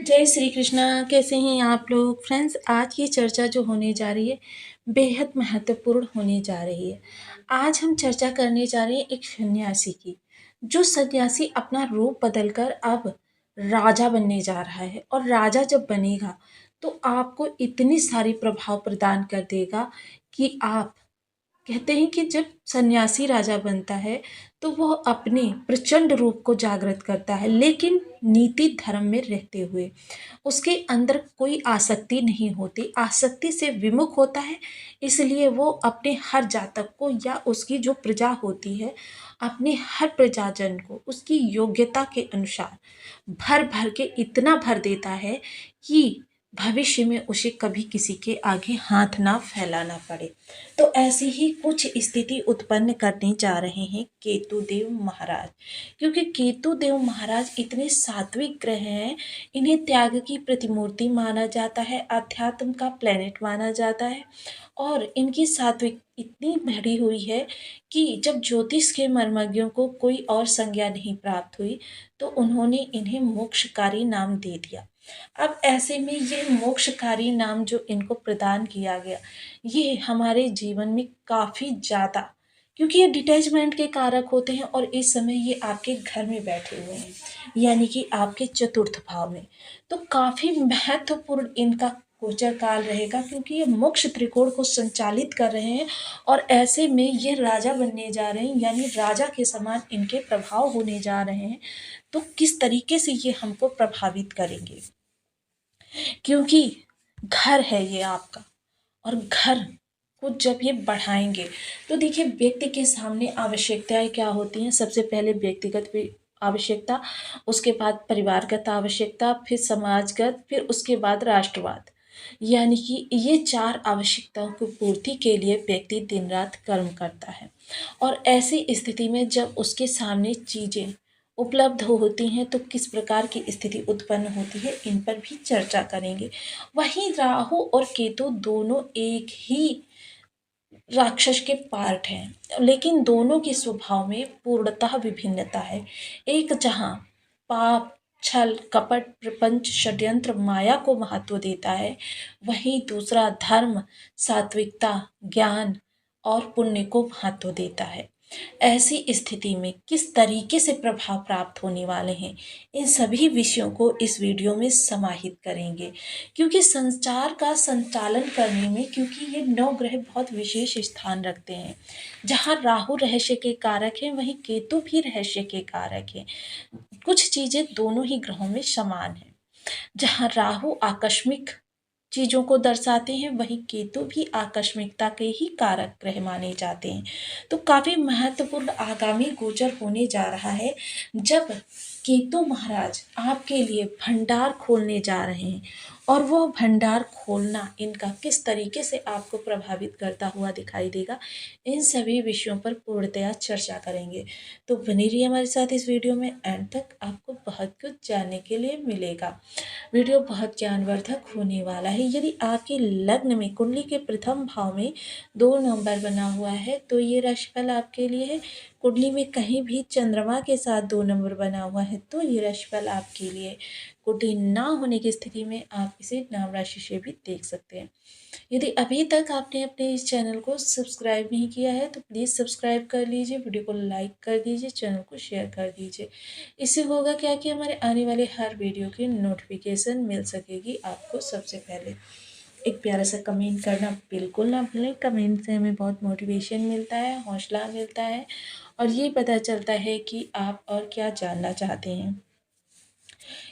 जय श्री कृष्णा। कैसे हैं आप लोग फ्रेंड्स। आज की चर्चा जो होने जा रही है बेहद महत्वपूर्ण होने जा रही है। आज हम चर्चा करने जा रहे हैं एक सन्यासी की, जो सन्यासी अपना रूप बदलकर अब राजा बनने जा रहा है। और राजा जब बनेगा तो आपको इतनी सारी प्रभाव प्रदान कर देगा कि आप कहते हैं कि जब सन्यासी राजा बनता है तो वह अपने प्रचंड रूप को जागृत करता है, लेकिन नीति धर्म में रहते हुए उसके अंदर कोई आसक्ति नहीं होती, आसक्ति से विमुख होता है। इसलिए वो अपने हर जातक को या उसकी जो प्रजा होती है, अपने हर प्रजाजन को उसकी योग्यता के अनुसार भर भर के इतना भर देता है कि भविष्य में उसे कभी किसी के आगे हाथ ना फैलाना पड़े। तो ऐसी ही कुछ स्थिति उत्पन्न करने जा रहे हैं केतुदेव महाराज, क्योंकि केतुदेव महाराज इतने सात्विक ग्रह हैं। इन्हें त्याग की प्रतिमूर्ति माना जाता है, अध्यात्म का प्लेनेट माना जाता है। और इनकी सात्विक इतनी बढ़ी हुई है कि जब ज्योतिष के मर्मज्ञों को कोई और संज्ञा नहीं प्राप्त हुई तो उन्होंने इन्हें मोक्षकारी नाम दे दिया। अब ऐसे में ये मोक्षकारी नाम जो इनको प्रदान किया गया, ये हमारे जीवन में काफ़ी ज़्यादा, क्योंकि ये डिटैचमेंट के कारक होते हैं और इस समय ये आपके घर में बैठे हुए हैं, यानी कि आपके चतुर्थ भाव में। तो काफ़ी महत्वपूर्ण इनका गोचर काल रहेगा, क्योंकि ये मोक्ष त्रिकोण को संचालित कर रहे हैं और ऐसे में ये राजा बनने जा रहे हैं, यानी राजा के समान इनके प्रभाव होने जा रहे हैं। तो किस तरीके से ये हमको प्रभावित करेंगे, क्योंकि घर है ये आपका, और घर को जब ये बढ़ाएंगे तो देखिए व्यक्ति के सामने आवश्यकताएं क्या होती हैं। सबसे पहले व्यक्तिगत आवश्यकता, उसके बाद परिवारगत आवश्यकता, फिर समाजगत, फिर उसके बाद राष्ट्रवाद। यानी कि ये चार आवश्यकताओं की पूर्ति के लिए व्यक्ति दिन रात कर्म करता है। और ऐसी स्थिति में जब उसके सामने चीज़ें उपलब्ध होती हैं तो किस प्रकार की स्थिति उत्पन्न होती है, इन पर भी चर्चा करेंगे। वहीं राहु और केतु दोनों एक ही राक्षस के पार्ट हैं, लेकिन दोनों के स्वभाव में पूर्णतः विभिन्नता है। एक जहाँ पाप, छल, कपट, प्रपंच, षड्यंत्र, माया को महत्व देता है, वहीं दूसरा धर्म, सात्विकता, ज्ञान और पुण्य को महत्व देता है। ऐसी स्थिति में किस तरीके से प्रभाव प्राप्त होने वाले हैं, इन सभी विषयों को इस वीडियो में समाहित करेंगे। क्योंकि संचार का संचालन करने में, क्योंकि ये 9 ग्रह बहुत विशेष स्थान रखते हैं। जहाँ राहु रहस्य के कारक हैं, वहीं केतु भी रहस्य के कारक हैं। कुछ चीज़ें दोनों ही ग्रहों में समान हैं। जहाँ राहु आकस्मिक चीज़ों को दर्शाते हैं, वहीं केतु भी आकस्मिकता के ही कारक ग्रह माने जाते हैं। तो काफ़ी महत्वपूर्ण आगामी गोचर होने जा रहा है, जब केतु महाराज आपके लिए भंडार खोलने जा रहे हैं। और वो भंडार खोलना इनका किस तरीके से आपको प्रभावित करता हुआ दिखाई देगा, इन सभी विषयों पर पूर्णतया चर्चा करेंगे। तो बने रहिए हमारे साथ इस वीडियो में, एंड तक आपको बहुत कुछ जानने के लिए मिलेगा। वीडियो बहुत ज्ञानवर्धक होने वाला है। यदि आपके लग्न में कुंडली के प्रथम भाव में 2 नंबर बना हुआ है तो ये राशिफल आपके लिए है। कुंडली में कहीं भी चंद्रमा के साथ 2 नंबर बना हुआ है तो ये राशिफल आपके लिए। कुंडली ना होने की स्थिति में आप इसे नाम राशि से भी देख सकते हैं। यदि अभी तक आपने अपने इस चैनल को सब्सक्राइब नहीं किया है तो प्लीज़ सब्सक्राइब कर लीजिए, वीडियो को लाइक कर दीजिए, चैनल को शेयर कर दीजिए। इससे होगा क्या कि हमारे आने वाले हर वीडियो की नोटिफिकेशन मिल सकेगी आपको सबसे पहले। एक प्यारा सा कमेंट करना बिल्कुल ना भूलें। कमेंट से हमें बहुत मोटिवेशन मिलता है, हौसला मिलता है और ये पता चलता है कि आप और क्या जानना चाहते हैं।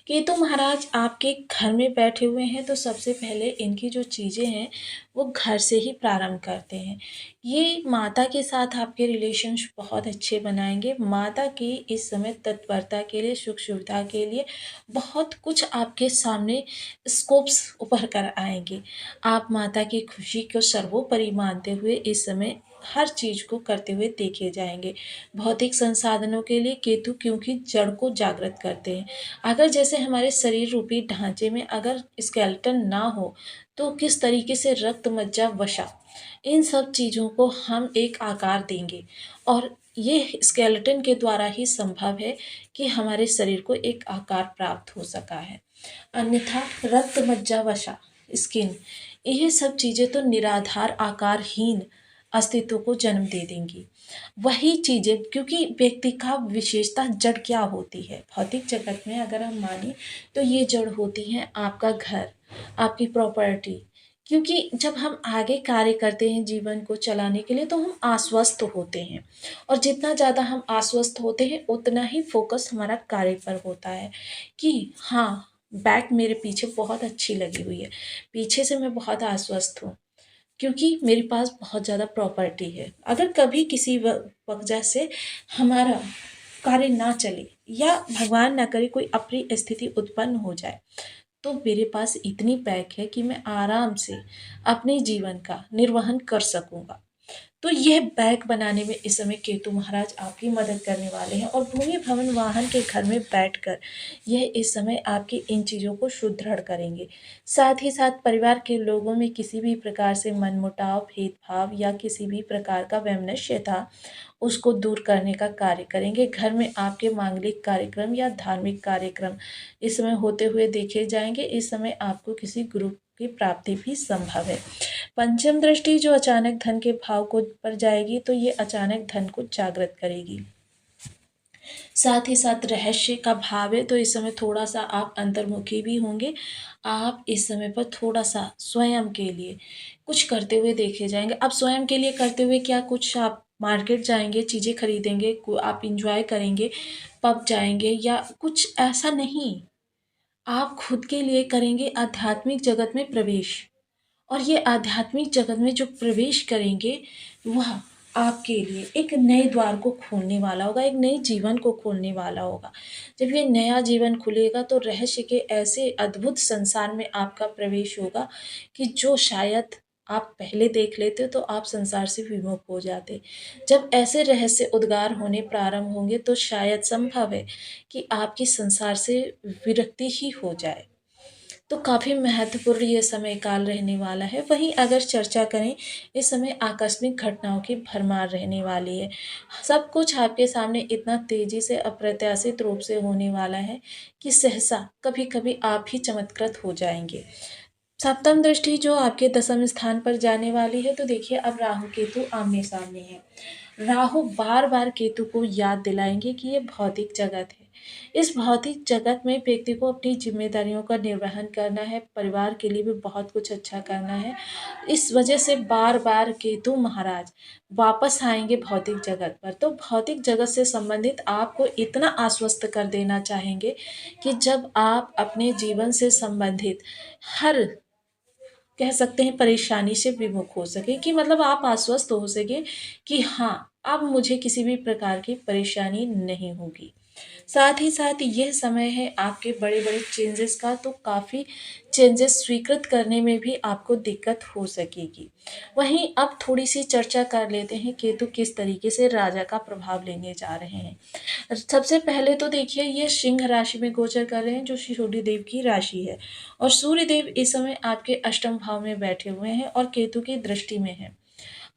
केतु महाराज आपके घर में बैठे हुए हैं तो सबसे पहले इनकी जो चीज़ें हैं वो घर से ही प्रारंभ करते हैं। ये माता के साथ आपके रिलेशंस बहुत अच्छे बनाएंगे। माता की इस समय तत्परता के लिए, सुख सुविधा के लिए बहुत कुछ आपके सामने स्कोप्स उभर कर आएंगे। आप माता की खुशी को सर्वोपरि मानते हुए इस समय हर चीज़ को करते हुए देखे जाएंगे। भौतिक संसाधनों के लिए केतु क्योंकि जड़ को जागृत करते हैं। अगर जैसे हमारे शरीर रूपी ढांचे में अगर स्केलेटन ना हो तो किस तरीके से रक्त, मज्जा, वसा, इन सब चीज़ों को हम एक आकार देंगे। और ये स्केलेटन के द्वारा ही संभव है कि हमारे शरीर को एक आकार प्राप्त हो सका है। अन्यथा रक्त मज्जा वसा स्किन, ये सब चीज़ें तो निराधार आकारहीन अस्तित्व को जन्म दे देंगी। वही चीज़ें, क्योंकि व्यक्ति का विशेषता जड़ क्या होती है भौतिक जगत में, अगर हम माने तो ये जड़ होती है आपका घर, आपकी प्रॉपर्टी। क्योंकि जब हम आगे कार्य करते हैं जीवन को चलाने के लिए तो हम आश्वस्त होते हैं, और जितना ज़्यादा हम आश्वस्त होते हैं उतना ही फोकस हमारा कार्य पर होता है कि हाँ, बैक मेरे पीछे बहुत अच्छी लगी हुई है, पीछे से मैं बहुत आश्वस्त हूँ, क्योंकि मेरे पास बहुत ज़्यादा प्रॉपर्टी है। अगर कभी किसी वजह से हमारा कार्य ना चले या भगवान ना करे कोई अप्रिय स्थिति उत्पन्न हो जाए, तो मेरे पास इतनी पैक है कि मैं आराम से अपने जीवन का निर्वहन कर सकूँगा। तो यह बैग बनाने में इस समय केतु महाराज आपकी मदद करने वाले हैं, और भूमि भवन वाहन के घर में बैठकर यह इस समय आपकी इन चीज़ों को सुदृढ़ करेंगे। साथ ही साथ परिवार के लोगों में किसी भी प्रकार से मनमुटाव, भेदभाव या किसी भी प्रकार का वैमनस्य था, उसको दूर करने का कार्य करेंगे। घर में आपके मांगलिक कार्यक्रम या धार्मिक कार्यक्रम इस समय होते हुए देखे जाएंगे। इस समय आपको किसी गुरु की प्राप्ति भी संभव है। पंचम दृष्टि जो अचानक धन के भाव को पर जाएगी तो ये अचानक धन को जागृत करेगी। साथ ही साथ रहस्य का भाव है, तो इस समय थोड़ा सा आप अंतर्मुखी भी होंगे। आप इस समय पर थोड़ा सा स्वयं के लिए कुछ करते हुए देखे जाएंगे। अब स्वयं के लिए करते हुए क्या, कुछ आप मार्केट जाएंगे, चीज़ें खरीदेंगे, आप इंजॉय करेंगे, पब जाएंगे, या कुछ ऐसा नहीं, आप खुद के लिए करेंगे आध्यात्मिक जगत में प्रवेश। और ये आध्यात्मिक जगत में जो प्रवेश करेंगे वह आपके लिए एक नए द्वार को खोलने वाला होगा, एक नए जीवन को खोलने वाला होगा। जब ये नया जीवन खुलेगा तो रहस्य के ऐसे अद्भुत संसार में आपका प्रवेश होगा कि जो शायद आप पहले देख लेते तो आप संसार से विमुख हो जाते। जब ऐसे रहस्य उद्गार होने प्रारंभ होंगे तो शायद संभव है कि आपकी संसार से विरक्ति ही हो जाए। तो काफ़ी महत्वपूर्ण ये समय काल रहने वाला है। वहीं अगर चर्चा करें, इस समय आकस्मिक घटनाओं की भरमार रहने वाली है। सब कुछ आपके सामने इतना तेज़ी से अप्रत्याशित रूप से होने वाला है कि सहसा कभी-कभी आप ही चमत्कृत हो जाएँगे। सप्तम दृष्टि जो आपके दसम स्थान पर जाने वाली है, तो देखिए अब राहु केतु आमने-सामने हैं। राहु बार-बार केतु को याद दिलाएँगे कि ये भौतिक जगत है। इस भौतिक जगत में व्यक्ति को अपनी ज़िम्मेदारियों का निर्वहन करना है, परिवार के लिए भी बहुत कुछ अच्छा करना है। इस वजह से बार-बार केतु महाराज वापस आएँगे भौतिक जगत पर। तो भौतिक जगत से संबंधित आपको इतना आश्वस्त कर देना चाहेंगे कि जब आप अपने जीवन से संबंधित हर, कह सकते हैं, परेशानी से विमुख हो सकें, कि मतलब आप आश्वस्त हो सकें कि हाँ, अब मुझे किसी भी प्रकार की परेशानी नहीं होगी। साथ ही साथ यह समय है आपके बड़े-बड़े चेंजेस का, तो काफ़ी चेंजेस स्वीकृत करने में भी आपको दिक्कत हो सकेगी। वहीं अब थोड़ी-सी चर्चा कर लेते हैं केतु किस तरीके से राजा का प्रभाव लेने जा रहे हैं। सबसे पहले तो देखिए ये सिंह राशि में गोचर कर रहे हैं जो सूर्यदेव की राशि है, और सूर्यदेव इस समय आपके अष्टम भाव में बैठे हुए हैं और केतु की दृष्टि में हैं।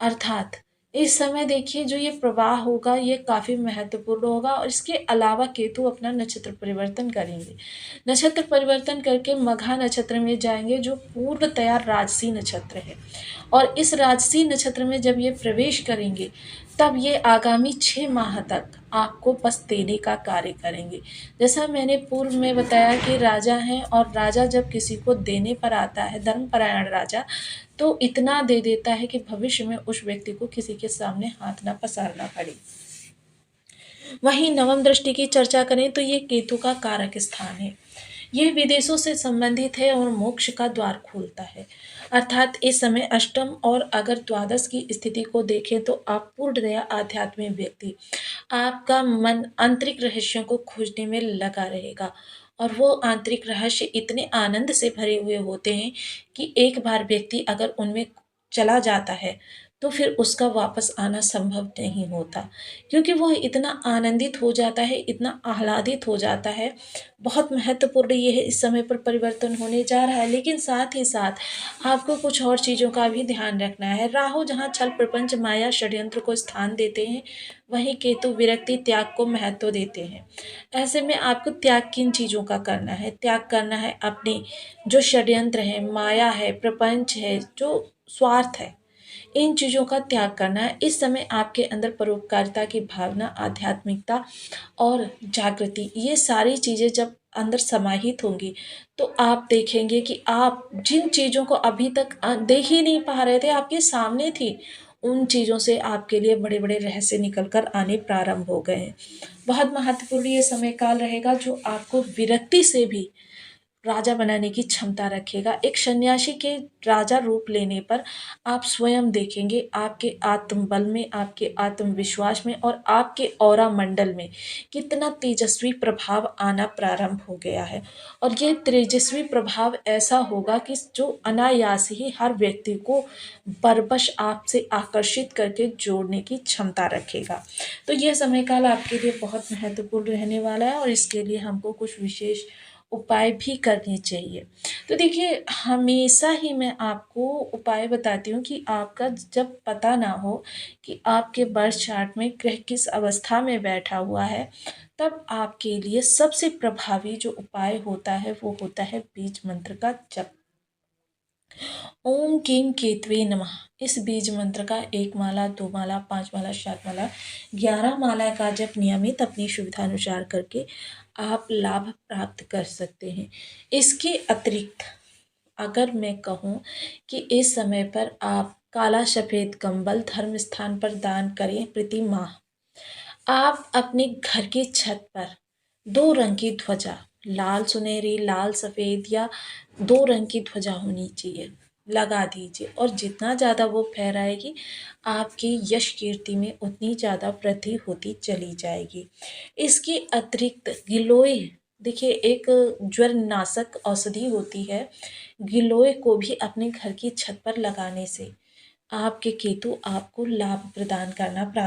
अर्थात इस समय देखिए जो ये प्रवाह होगा ये काफ़ी महत्वपूर्ण होगा, और इसके अलावा केतु अपना नक्षत्र परिवर्तन करेंगे। नक्षत्र परिवर्तन करके मघा नक्षत्र में जाएँगे जो पूर्णतया राजसी नक्षत्र है, और इस राजसी नक्षत्र में जब ये प्रवेश करेंगे तब ये आगामी 6 माह तक आपको बस देने का कार्य करेंगे। जैसा मैंने पूर्व में बताया कि राजा हैं, और राजा जब किसी को देने पर आता है, धर्मपरायण राजा, तो इतना दे देता है कि भविष्य में उस व्यक्ति को किसी के सामने हाथ ना पसारना पड़े। वहीं नवम दृष्टि की चर्चा करें तो ये केतु का कारक स्थान है। यह विदेशों से संबंधित है और मोक्ष का द्वार खोलता है। अर्थात इस समय अष्टम और अगर द्वादश की स्थिति को देखें तो आप पूर्णतया आध्यात्मिक व्यक्ति, आपका मन आंतरिक रहस्यों को खोजने में लगा रहेगा, और वो आंतरिक रहस्य इतने आनंद से भरे हुए होते हैं कि एक बार व्यक्ति अगर उनमें चला जाता है तो फिर उसका वापस आना संभव नहीं होता, क्योंकि वह इतना आनंदित हो जाता है, इतना आह्लादित हो जाता है। बहुत महत्वपूर्ण ये है, इस समय पर परिवर्तन होने जा रहा है, लेकिन साथ ही साथ आपको कुछ और चीज़ों का भी ध्यान रखना है। राहु जहाँ छल, प्रपंच, माया, षड्यंत्र को स्थान देते हैं, वहीं केतु विरक्ति, त्याग को महत्व देते हैं। ऐसे में आपको त्याग किन चीज़ों का करना है? त्याग करना है अपनी जो षड्यंत्र है, माया है, प्रपंच है, जो स्वार्थ है, इन चीज़ों का त्याग करना है। इस समय आपके अंदर परोपकारिता की भावना, आध्यात्मिकता और जागृति, ये सारी चीज़ें जब अंदर समाहित होंगी, तो आप देखेंगे कि आप जिन चीज़ों को अभी तक देख ही नहीं पा रहे थे, आपके सामने थी, उन चीज़ों से आपके लिए बड़े-बड़े रहस्य निकल कर आने प्रारंभ हो गए हैं। बहुत महत्वपूर्ण ये समय काल रहेगा, जो आपको विरक्ति से भी राजा बनाने की क्षमता रखेगा। एक सन्यासी के राजा रूप लेने पर आप स्वयं देखेंगे, आपके आत्मबल में, आपके आत्मविश्वास में और आपके ऑरा मंडल में कितना तेजस्वी प्रभाव आना प्रारंभ हो गया है। और ये तेजस्वी प्रभाव ऐसा होगा कि जो अनायास ही हर व्यक्ति को बरबस आपसे आकर्षित करके जोड़ने की क्षमता रखेगा। तो यह समय काल आपके लिए बहुत महत्वपूर्ण रहने वाला है, और इसके लिए हमको कुछ विशेष उपाय भी करने चाहिए। तो देखिए, हमेशा ही मैं आपको उपाय बताती हूँ कि आपका जब पता ना हो कि आपके बर्थ चार्ट में ग्रह किस अवस्था में बैठा हुआ है, तब आपके लिए सबसे प्रभावी जो उपाय होता है, वो होता है बीज मंत्र का जप। ओम किम केतवे नमः। इस बीज मंत्र का 1 माला, 2 माला, 5 माला, 7 माला, 11 माला का जप नियमित अपनी सुविधानुसार करके आप लाभ प्राप्त कर सकते हैं। इसके अतिरिक्त अगर मैं कहूँ कि इस समय पर आप काला सफ़ेद कंबल धर्म स्थान पर दान करें प्रति माह। आप अपने घर की छत पर 2 रंग की ध्वजा, लाल सुनहरी, लाल सफ़ेद या 2 रंग की ध्वजा होनी चाहिए, लगा दीजिए, और जितना ज़्यादा वो फहराएगी, आपकी यश कीर्ति में उतनी ज़्यादा वृद्धि होती चली जाएगी। इसके अतिरिक्त गिलोय, देखिए एक ज्वरनाशक औषधि होती है, गिलोय को भी अपने घर की छत पर लगाने से आपके केतु आपको लाभ प्रदान करना प्रारंभ